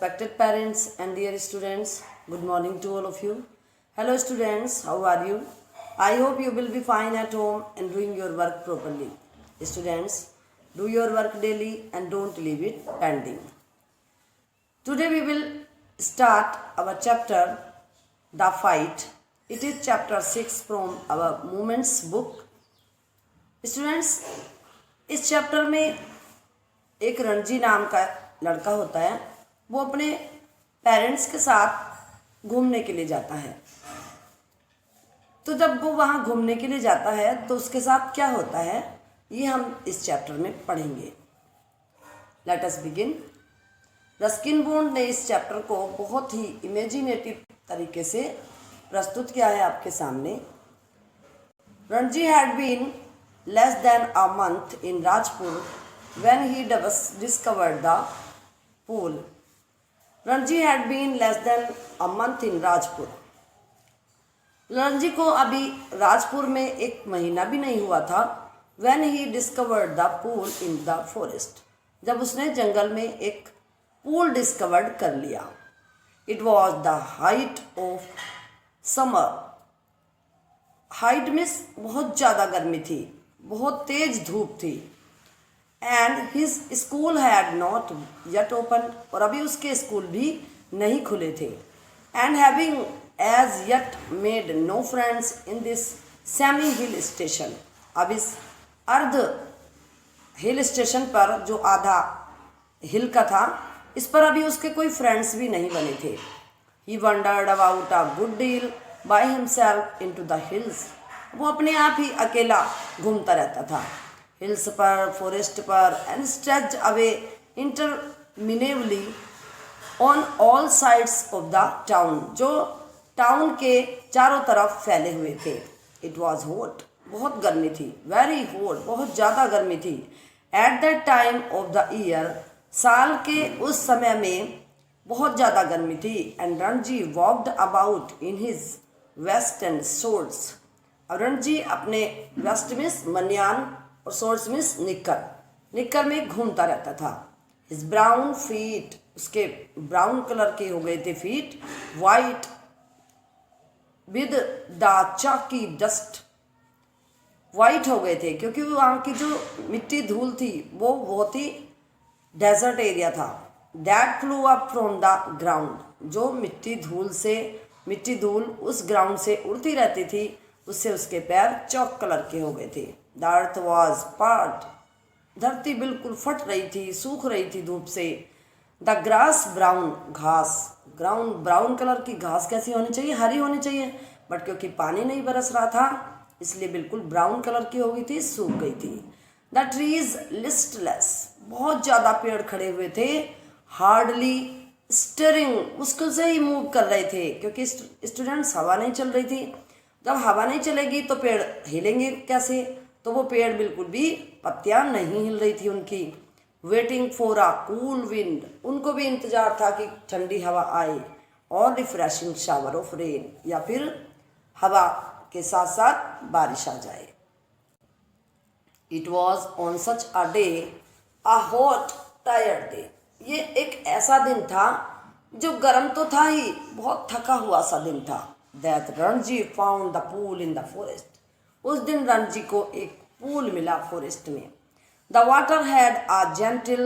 Respected parents and dear students, good morning to all of you. Hello students, how are you? I hope you will be fine at home and doing your work properly. Students, do your work daily and don't leave it pending. Today we will start our chapter, The Fight. It is chapter 6 from our Moments book. Students, इस chapter में एक रणजी नाम का लड़का होता है। वो अपने पेरेंट्स के साथ घूमने के लिए जाता है। तो जब वो वहाँ घूमने के लिए जाता है तो उसके साथ क्या होता है ये हम इस चैप्टर में पढ़ेंगे। Let us begin. Ruskin bond ने इस चैप्टर को बहुत ही इमेजिनेटिव तरीके से प्रस्तुत किया है आपके सामने। Ranji had been less than a month in Rajpur when he discovered the pool. Ranji had been less than a month in Rajpur. Ranji को अभी राजपुर में एक महीना भी नहीं हुआ था when he discovered the pool in the forest. जब उसने जंगल में एक पूल डिस्कवर्ड कर लिया। It was the height of summer. Height में बहुत ज़्यादा गर्मी थी, बहुत तेज धूप थी। And his school had not yet open, और अभी उसके स्कूल भी नहीं खुले थे। And having as yet made no friends in this semi hill station. अब इस अर्ध हिल स्टेशन पर, जो आधा हिल का था, इस पर अभी उसके कोई फ्रेंड्स भी नहीं बने थे। He wondered about a good deal by himself into the hills. वो अपने आप ही अकेला घूमता रहता था, हिल्स पर, फॉरेस्ट पर, and stretched away interminably on all sides of the town, जो टाउन के चारों तरफ फैले हुए थे। इट वॉज हॉट, बहुत गर्मी थी, वेरी हॉट, बहुत ज़्यादा गर्मी थी। At that time of the year, साल के उस समय में बहुत ज़्यादा गर्मी थी। And Ranji walked about in his vest and shorts. और रणजी अपने वेस्ट में मनियान और शॉर्ट्स में निक्कर में घूमता रहता था। हिज ब्राउन फीट, उसके ब्राउन कलर के हो गए थे feet, white with the Chaki dust, white हो गए थे क्योंकि वहाँ की जो मिट्टी धूल थी वो बहुत ही डेजर्ट एरिया था। That flu up from the ground, जो मिट्टी धूल उस ग्राउंड से उड़ती रहती थी, उससे उसके पैर चॉक कलर के हो गए थे। द अर्थ वॉज पार्ट, धरती बिल्कुल फट रही थी, सूख रही थी धूप से। द ग्रास ब्राउन, घास ब्राउन कलर की घास कैसी होनी चाहिए, हरी होनी चाहिए, बट क्योंकि पानी नहीं बरस रहा था इसलिए बिल्कुल ब्राउन कलर की हो गई थी, सूख गई थी। द ट्रीज लिस्टलेस, बहुत ज़्यादा पेड़ खड़े हुए थे। हार्डली स्टिरिंग, मुश्किल से ही मूव कर रहे थे क्योंकि स्टूडेंट्स, हवा नहीं चल रही थी। जब हवा नहीं चलेगी तो पेड़ हिलेंगे कैसे, तो वो पेड़ बिल्कुल भी, पत्तियां नहीं हिल रही थी उनकी। Waiting for a cool wind, उनको भी इंतजार था कि ठंडी हवा आए, और रिफ्रेशिंग शावर ऑफ रेन, या फिर हवा के साथ साथ बारिश आ जाए। It was on such a day a hot tired day. ये एक ऐसा दिन था जो गर्म तो था ही, बहुत थका हुआ सा दिन था। That Ranji found the pool in the forest. उस दिन रणजी को एक पूल मिला फॉरेस्ट में। The water had a gentle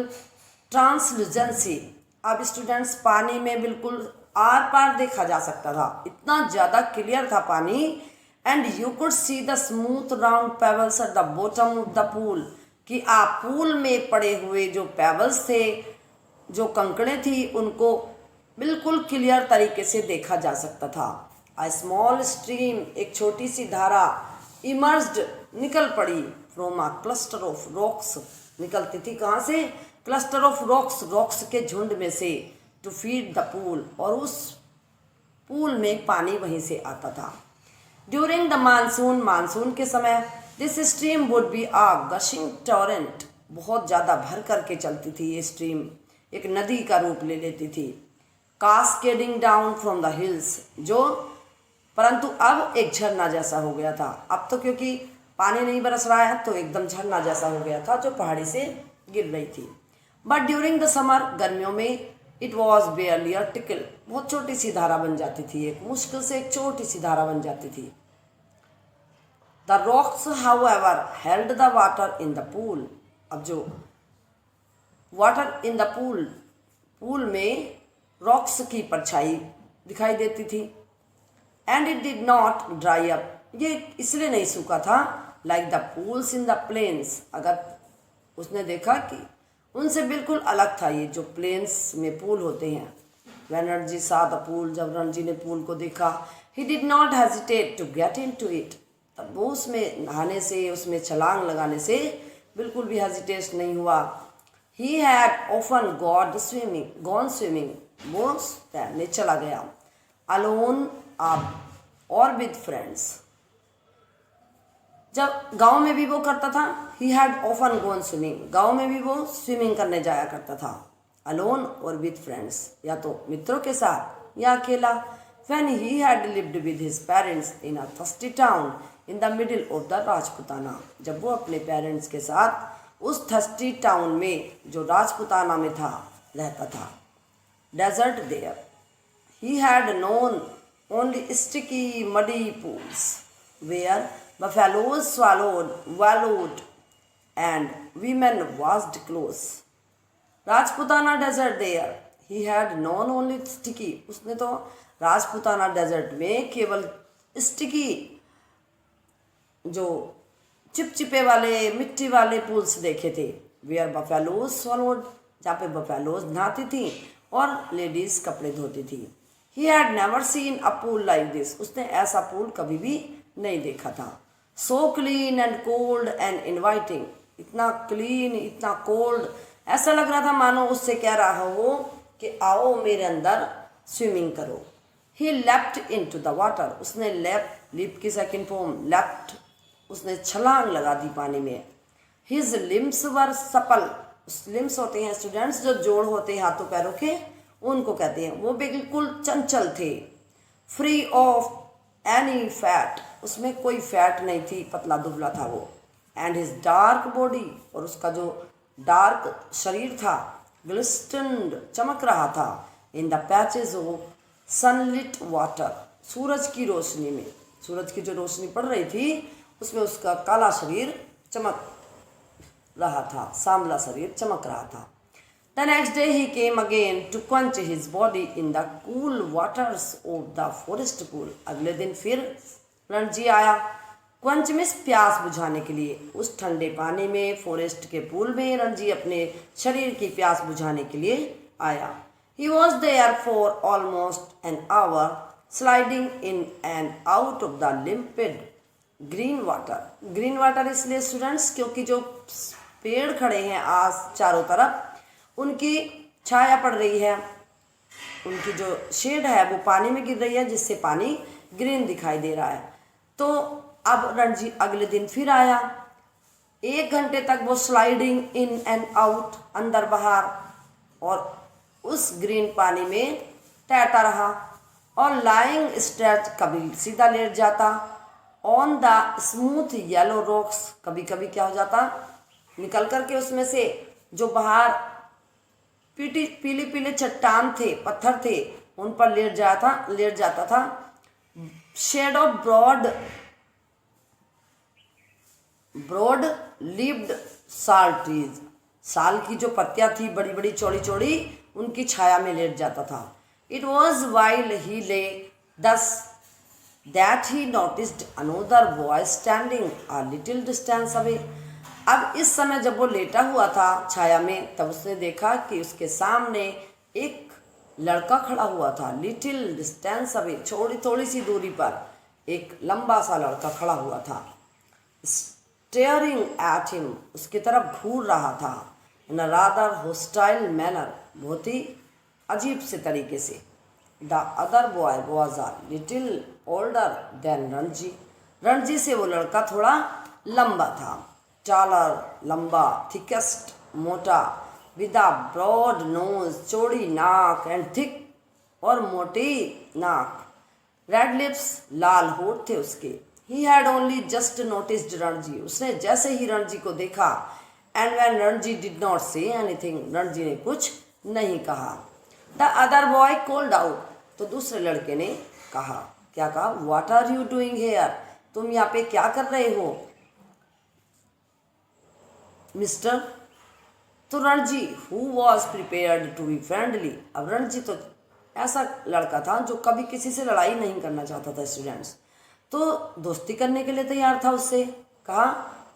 translucency. अब स्टूडेंट्स, पानी में बिल्कुल आर पार देखा जा सकता था, इतना ज़्यादा क्लियर था पानी। And you could see the smooth round pebbles at the bottom of the pool. कि आप पूल में पड़े हुए जो पेबल्स थे, जो कंकड़े थी, उनको बिल्कुल क्लियर तरीके से देखा जा सकता था। A small stream, एक छोटी सी धारा, emerged, निकल पड़ी, from a cluster of rocks, निकलती थी कहाँ से, cluster of rocks के झुंड में से, to feed the pool, और उस पूल में पानी वहीं से आता था। During the मानसून के समय, this stream would be a gushing torrent, बहुत ज़्यादा भर करके चलती थी ये स्ट्रीम, एक नदी का रूप ले लेती थी। Cascading down from the hills, जो परंतु अब एक झरना जैसा हो गया था। अब तो क्योंकि पानी नहीं बरस रहा है तो एकदम झरना जैसा हो गया था जो पहाड़ी से गिर रही थी। बट ड्यूरिंग द समर, गर्मियों में, इट वॉज बेयरली अ टिकल, बहुत छोटी सी धारा बन जाती थी, एक मुश्किल से एक छोटी सी धारा बन जाती थी। The rocks however held the water in the pool, अब जो water in the pool, pool में रॉक्स की परछाई दिखाई देती थी। And it did not dry up, ये इसलिए नहीं सूखा था, like the pools in the plains, अगर उसने देखा कि उनसे बिल्कुल अलग था ये जो प्लेन्स में पूल होते हैं। व्हेन रणजी सा द पूल, जब रणजी ने पूल को देखा, he did not hesitate to get in to it, तब वो उसमें नहाने से, उसमें छलांग लगाने से बिल्कुल भी हेजिटेट नहीं हुआ। He had often gone swimming, वो तैरने चला गया। अलोन आप और विद फ्रेंड्स, जब गांव में भी वो करता था, he had often gone swimming, गांव में भी वो स्विमिंग करने जाया करता था। अलोन और विद फ्रेंड्स, या तो मित्रों के साथ या अकेला। When he had lived with his parents in a thirsty town in the middle of the Rajputana, जब वो अपने पेरेंट्स के साथ उस थर्स्टी टाउन में जो राजपुताना में था रहता था। Desert there he had known only sticky muddy pools where buffaloes wallowed and women washed clothes. Rajputana desert there he had known only sticky, उसने तो राजपुताना डेजर्ट में केवल स्टिकी जो चिपचिपे वाले मिट्टी वाले पूल्स देखे थे। वेयर बफेलोज स्वॉलोड, जहाँ पे बफेलोज नहाती थी और लेडीज कपड़े धोती थी। He had never seen a pool like this, उसने ऐसा पूल कभी भी नहीं देखा था। So clean and cold and inviting, इतना क्लीन, इतना कोल्ड, ऐसा लग रहा था मानो उससे कह रहा हो कि आओ मेरे अंदर स्विमिंग करो। He leapt into the water, उसने लिप की सेकेंड फॉर्म लेफ्ट, उसने छलांग लगा दी पानी में। His limbs were supple, limbs होते हैं स्टूडेंट्स जो जोड़ होते हैं हाथों पैरों के, उनको कहते हैं, वो बिल्कुल चंचल थे। फ्री ऑफ एनी फैट, उसमें कोई फैट नहीं थी, पतला दुबला था वो। एंड हिज डार्क बॉडी, और उसका जो डार्क शरीर था, ग्लिस्टन्ड, चमक रहा था, in the patches of sunlit water, सूरज की रोशनी में, सूरज की जो रोशनी पड़ रही थी उसमें उसका काला शरीर चमक रहा था, सांवला शरीर चमक रहा था। The next day he came again to quench his body in the cool waters of the forest pool, अगले दिन फिर रणजी आया, क्वंच मीन्स प्यास बुझाने के लिए, उस ठंडे पानी में, फॉरेस्ट के पूल में रणजी अपने शरीर की प्यास बुझाने के लिए आया। He was there for almost an hour sliding in and out of the limpid green water इसलिए स्टूडेंट्स क्योंकि जो पेड़ खड़े हैं आज चारों तरफ, उनकी छाया पड़ रही है, उनकी जो शेड है वो पानी में गिर रही है, जिससे पानी ग्रीन दिखाई दे रहा है। तो अब रणजी अगले दिन फिर आया, 1 घंटे तक वो स्लाइडिंग इन एंड आउट, अंदर बाहर, और उस ग्रीन पानी में तैरता रहा। और लाइंग स्ट्रेच, कभी सीधा लेट जाता, on the smooth yellow rocks, कभी कभी क्या हो जाता, निकल करके उसमें से जो बाहर पीले पीले चट्टान थे, पत्थर थे, उन पर लेट जाता था। शेड ऑफ ब्रॉड लिव्ड साल ट्रीज, साल की जो पत्तियां थी बड़ी बड़ी चौड़ी चौड़ी, उनकी छाया में लेट जाता था। इट वॉज वाइल ही ले दस that he noticed another boy standing a little distance away. अब इस समय जब वो लेटा हुआ था छाया में, तब उसने देखा कि उसके सामने एक लड़का खड़ा हुआ था, लिटिल डिस्टेंस अवे, थोड़ी सी दूरी पर एक लंबा सा लड़का खड़ा हुआ था। स्टेयरिंग एट हिम, उसकी तरफ घूर रहा था, इन अ रादर हॉस्टाइल मैनर, बहुत ही अजीब से तरीके से। The other boy was a little older than Ranji, Ranji से वो लड़का थोड़ा लंबा था, टालर, लंबा, थिकेस्ट, मोटा, विद अ ब्रॉड नोज, चौड़ी नाक, एंड थिक, और मोटी नाक, रेड लिप्स, लाल होठ थे उसके। He had only just noticed Ranji, उसने जैसे ही रणजी को देखा, and when Ranji did not say anything, Ranji ने कुछ नहीं कहा। The other boy called out, तो दूसरे लड़के ने कहा, क्या कहा, what are you doing here, तुम यहाँ पे क्या कर रहे हो मिस्टर। तो Ranji who was prepared to be friendly, अब रणजी तो ऐसा लड़का था जो कभी किसी से लड़ाई नहीं करना चाहता था स्टूडेंट्स, तो दोस्ती करने के लिए तैयार था उससे। कहा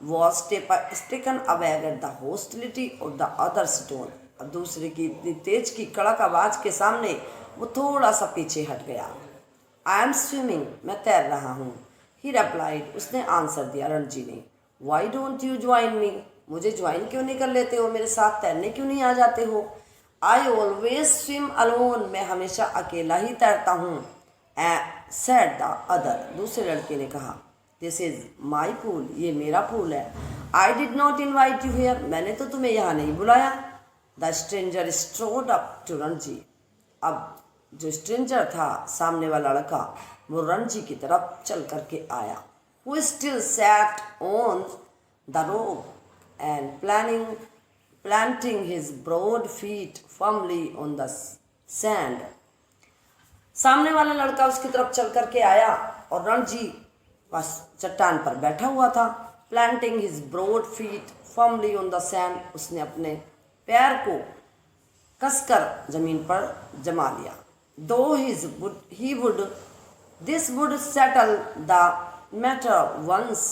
was taken aback at the hostility of the other stone, अब दूसरे की इतनी तेज की कड़क आवाज के सामने वो थोड़ा सा पीछे हट गया। आई एम स्विमिंग, मैं तैर रहा हूँ। ही रिप्लाइड, उसने आंसर दिया रणजी ने। Why don't you join me, मुझे ज्वाइन क्यों नहीं कर लेते हो, मेरे साथ तैरने क्यों नहीं आ जाते हो। आई ऑलवेज स्विम अलोन, मैं हमेशा अकेला ही तैरता हूँ। सेड द अदर, दूसरे लड़के ने कहा, दिस इज माई पूल, ये मेरा पूल है। I did not invite you here, मैंने तो तुम्हें यहाँ नहीं बुलाया। The stranger strode up to Ranji, अब जो स्ट्रेंजर था सामने वाला लड़का वो रणजी की तरफ चल करके आया। Who still sat on the रोक and planting his broad feet firmly on the sand, सामने वाला लड़का उसकी तरफ चल करके आया और रणजी बस चट्टान पर बैठा हुआ था। Planting his broad feet firmly on the sand, उसने अपने पैर को कसकर जमीन पर जमा लिया। दो he would this would settle the matter once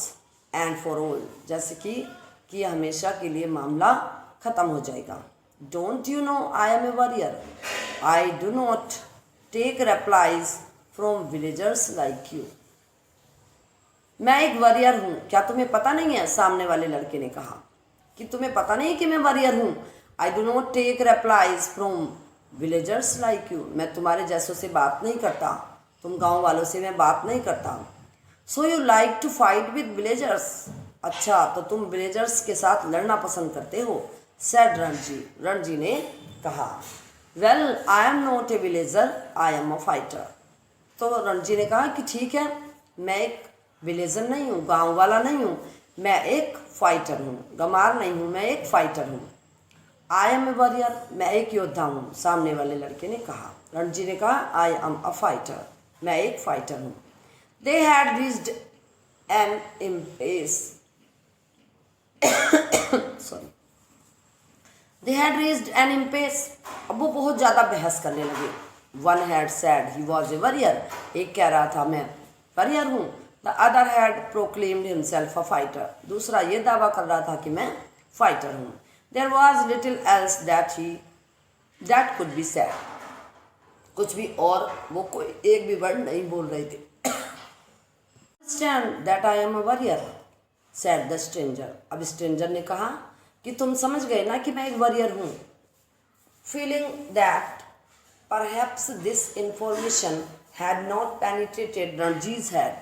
and for all, जैसे कि हमेशा के लिए मामला खत्म हो जाएगा। Don't you know I am a warrior, I do not take replies from villagers like you, मैं एक वॉरियर हूँ, क्या तुम्हें पता नहीं है, सामने वाले लड़के ने कहा कि तुम्हें पता नहीं कि मैं वॉरियर हूँ। I do not take replies from villagers like you, मैं तुम्हारे जैसों से बात नहीं करता, तुम गाँव वालों से मैं बात नहीं करता। So you like to fight with villagers, अच्छा तो तुम विलेजर्स के साथ लड़ना पसंद करते हो। सेड रणजी, रणजी ने कहा, well I am not a villager, I am a fighter, तो रणजी ने कहा कि ठीक है, मैं एक विलेजर नहीं हूँ, गांव वाला नहीं हूँ, मैं एक फाइटर हूँ, गमार नहीं हूँ, मैं एक फाइटर हूँ। आई एम ए वॉरियर, मैं एक योद्धा हूँ, सामने वाले लड़के ने कहा। रणजी ने कहा आई एम अ फाइटर, मैं एक फाइटर हूँ। They had reached an impasse sorry they had reached an impasse, अब वो बहुत ज़्यादा बहस करने लगे। One had said he was a warrior, एक कह रहा था मैं वॉरियर हूँ। The other had proclaimed himself a fighter, दूसरा ये दावा कर रहा था कि मैं फाइटर हूँ। There was little else that could be said, कुछ भी और वो कोई एक भी वर्ड नहीं बोल रहे थे। Understand that I am a warrior, said the stranger, अब स्ट्रेंजर ने कहा कि तुम समझ गए ना कि मैं एक वॉरियर हूँ। Feeling that perhaps this information had not penetrated रणजी's head,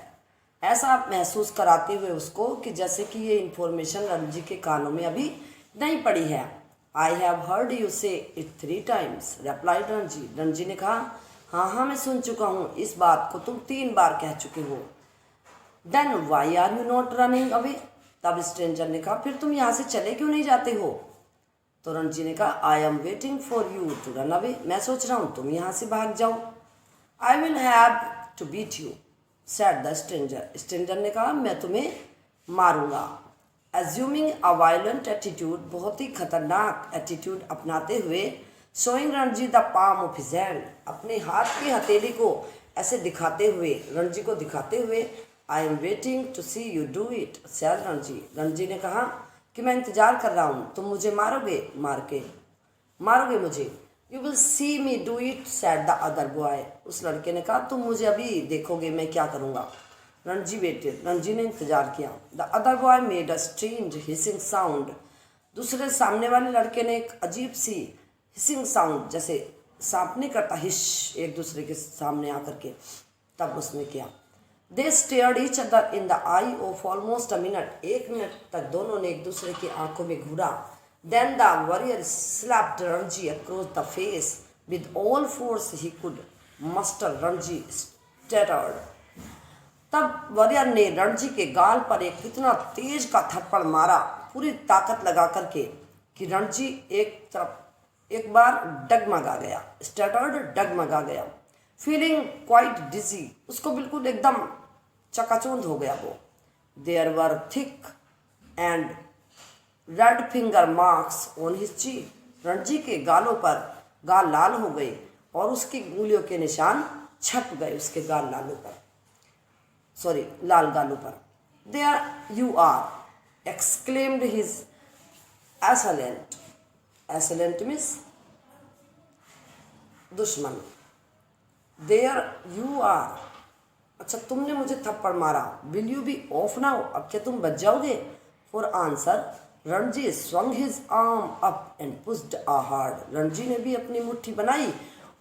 ऐसा महसूस कराते हुए उसको कि जैसे कि ये इन्फॉर्मेशन रणजी के कानों में अभी नहीं पड़ी है। I have heard you say it 3 times, replied Ranji, Ranji ने कहा हाँ हाँ मैं सुन चुका हूँ, इस बात को तुम 3 बार कह चुके हो। Then why are you not running away, तब स्ट्रेंजर ने कहा फिर तुम यहाँ से चले क्यों नहीं जाते हो। तो रणजी ने कहा I am waiting for you to run away, मैं सोच रहा हूँ तुम यहाँ से भाग जाओ। I will have to beat you, said the stranger, stranger ने कहा मैं तुम्हें मारूंगा। एज्यूमिंग अ वायलेंट एटीट्यूड, बहुत ही खतरनाक एटीट्यूड अपनाते हुए, showing Ranji the palm of his hand, अपने हाथ की हथेली को ऐसे दिखाते हुए, रणजी को दिखाते हुए, I am waiting to see you do it, said Ranji, Ranji ने कहा कि मैं इंतजार कर रहा हूँ, तुम मुझे मारोगे मुझे। You will see me do it, said the other boy, उस लड़के ने कहा तुम मुझे अभी देखोगे मैं क्या करूँगा। रणजी वेटेड, रणजी ने इंतजार किया। The other boy made a strange hissing sound, दूसरे सामने वाले लड़के ने एक अजीब सी हिसिंग साउंड, जैसे सांप नहीं करता हिश एक दूसरे के सामने आकर के, तब उसने किया। They stared each other in the eye of almost a minute, 1 minute तक दोनों ने एक दूसरे की आंखों में घूरा। Then the warrior slapped Ranji across the face with all force he could muster, Ranji staggered, तब वॉरियर ने रणजी के गाल पर एक इतना तेज का थप्पड़ मारा पूरी ताकत लगा करके कि रणजी एक तरफ एक बार डगमगा गया, स्टटर्ड डगमगा गया, फीलिंग क्वाइट डिजी, उसको बिल्कुल एकदम चकाचौंध हो गया वो। There were thick and red finger marks on his cheek, Ranji के गालों पर गाल लाल हो गए और उसकी उंगलियों के निशान छप गए उसके गाल लालों पर, सॉरी लाल गालों पर। There you are exclaimed his assailant, assailant means दुश्मन। देयर यू आर, अच्छा तुमने मुझे थप्पड़ मारा, will you be off now, अब क्या तुम बच जाओगे? For answer Ranji swung his arm up and pushed a hard, रणजी ने भी अपनी मुट्ठी बनाई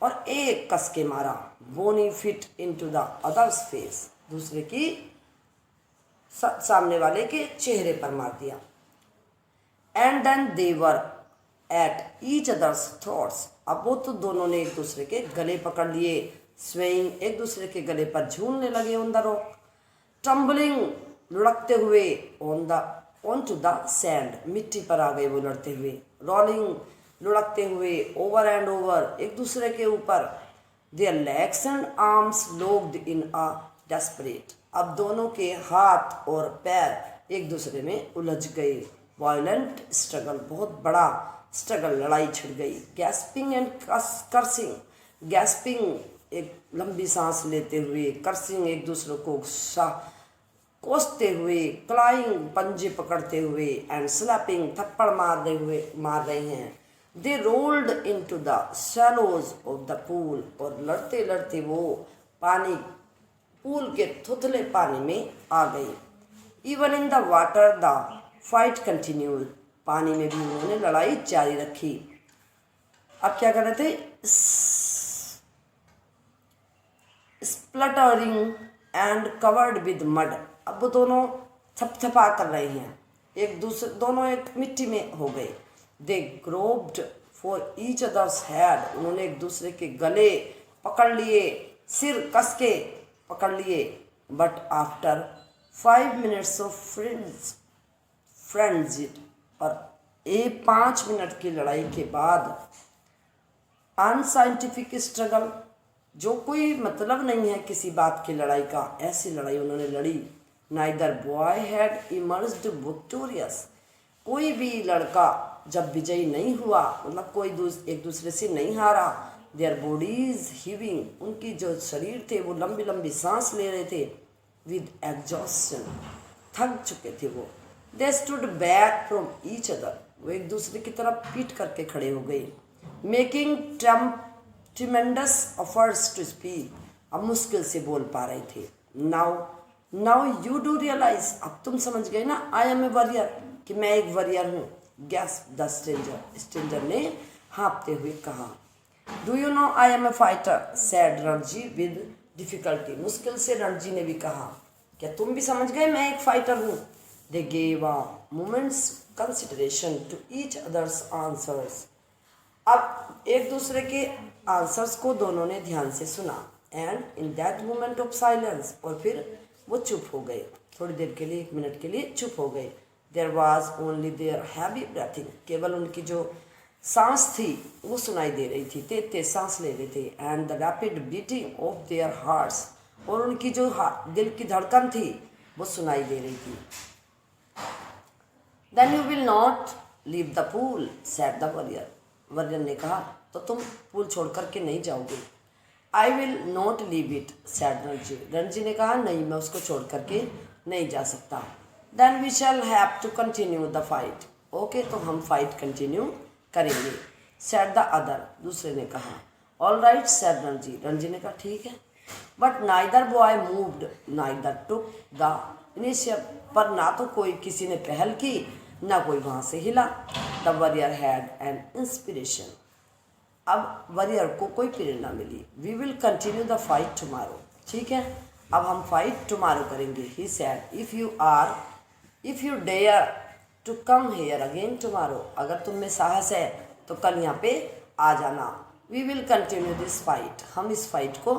और एक कस के मारा। बोनी fit into the other's face, दूसरे की सामने वाले के चेहरे पर मार दिया। And then they were at each other's throats, अब वो तो दोनों ने एक दूसरे के गले पकड़ लिए, स्वेइंग एक दूसरे के गले पर झूलने लगे ऑन द रॉक, टम्बलिंग लुढ़कते हुए ऑन टू द सैंड, मिट्टी पर आ गए वो लड़ते हुए, रोलिंग लुढ़कते हुए, ओवर एंड ओवर एक दूसरे के ऊपर, their legs and arms locked in a desperate, अब दोनों के हाथ और पैर एक दूसरे में उलझ गए। वायलेंट स्ट्रगल, बहुत बड़ा स्ट्रगल, लड़ाई छिड़ गई। गैस्पिंग एंड कर्सिंग, गैस्पिंग एक लंबी सांस लेते हुए, कर्सिंग एक दूसरे को कोसते हुए, क्लाइंग पंजे पकड़ते हुए, एंड स्लैपिंग थप्पड़ मार रहे हैं। दे rolled into the shallows of the pool, और लड़ते लड़ते वो पूल के थुथले पानी में आ गए। Even in the water the fight continued, पानी में भी उन्होंने लड़ाई जारी रखी। अब क्या कर रहे थे? Spluttering and covered with mud, अब वो दोनों थपथपा कर रहे हैं, एक दूसरे दोनों एक मिट्टी में हो गए। दे ग्रोब्ड फॉर ईच अदर्स हेड, उन्होंने एक दूसरे के गले पकड़ लिए, सिर कस के पकड़ लिए। But after 5 minutes of friends, और 5 मिनट की लड़ाई के बाद, अनसाइंटिफिक स्ट्रगल, जो कोई मतलब नहीं है किसी बात की लड़ाई का, ऐसी लड़ाई उन्होंने लड़ी। Neither boy had emerged victorious, कोई भी लड़का जब विजयी नहीं हुआ, मतलब कोई एक दूसरे से नहीं हारा। देयर बॉडीज हीविंग, उनकी जो शरीर थे वो लंबी लंबी सांस ले रहे थे। विद एग्जॉस्शन, थक चुके थे वो। They stood back from each other, वो एक दूसरे की तरफ पीट करके खड़े हो गए। Making tremendous efforts to speak, अब मुश्किल से बोल पा रहे थे। नाउ यू डू रियलाइज, अब तुम समझ गए ना, आई एम ए वॉरियर, कि मैं एक वॉरियर हूँ। गैस द स्ट्रेंजर, स्ट्रेंजर ने हाँपते हुए कहा। Do you know I am a fighter, said Ranji with difficulty, मुश्किल से रणजी ने भी कहा, क्या तुम भी समझ गए मैं एक फाइटर हूँ? They gave a moment's consideration to each other's answers, अब एक दूसरे के आंसर्स को दोनों ने ध्यान से सुना। And in that moment of silence, और फिर वो चुप हो गए, थोड़ी देर के लिए, 1 मिनट के लिए चुप हो गए। There was only their heavy breathing, केवल उनकी जो सांस थी वो सुनाई दे रही थी, तेज तेज सांस ले रहे थे। And the rapid beating of their hearts, और उनकी जो दिल की धड़कन थी वो सुनाई दे रही थी। Then you will not leave the pool, said the warrior, warrior ने कहा, तो तुम पूल छोड़ करके नहीं जाओगे। I will not leave it, said Ranji, Ranji ने कहा, नहीं मैं उसको छोड़ करके नहीं जा सकता। Then we shall have to continue the fight, okay तो हम फाइट कंटिन्यू करेंगे। सैड द अदर, दूसरे ने कहा। All right said Ranji, Ranji ने कहा ठीक है। But neither boy moved, neither took the initiative, पर ना तो कोई किसी ने पहल की, ना कोई वहाँ से हिला। The warrior had an inspiration, अब वॉरियर को कोई प्रेरणा मिली। We will continue the fight tomorrow, ठीक है अब हम फाइट टुमारो करेंगे। He said, if you dare to come here again tomorrow, अगर तुम में साहस है तो कल यहाँ पे आ जाना। We will continue this fight, हम इस फाइट को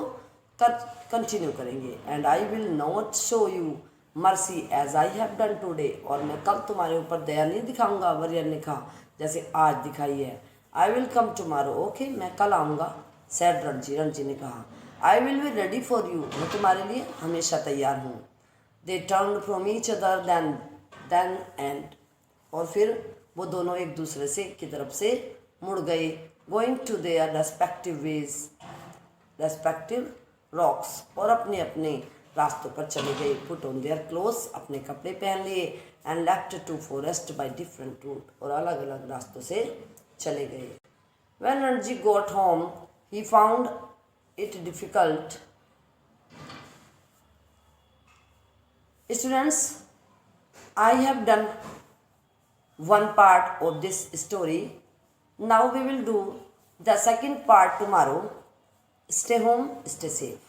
कंटिन्यू करेंगे। And I will not show you mercy as I have done today, और मैं कल तुम्हारे ऊपर दया नहीं दिखाऊंगा, वॉरियर ने कहा, जैसे आज दिखाई है। I will come tomorrow, okay मैं कल आऊँगा, सैड रणजी, रणजी ने कहा। I will be ready for you, मैं तुम्हारे लिए हमेशा तैयार हूँ। They turn from each other than and, और फिर वो दोनों एक दूसरे से की तरफ से मुड़ गए। Going to their respective rocks, और अपने अपने रास्तों पर चले गए। पुट ऑन देयर क्लोथ्स, अपने कपड़े पहन लिए। And left to forest by different route, और अलग अलग रास्तों से चले गए। When Ranji got home he found it difficult. Students, I have done one part of this story. Now we will do the second part tomorrow. Stay home, stay safe.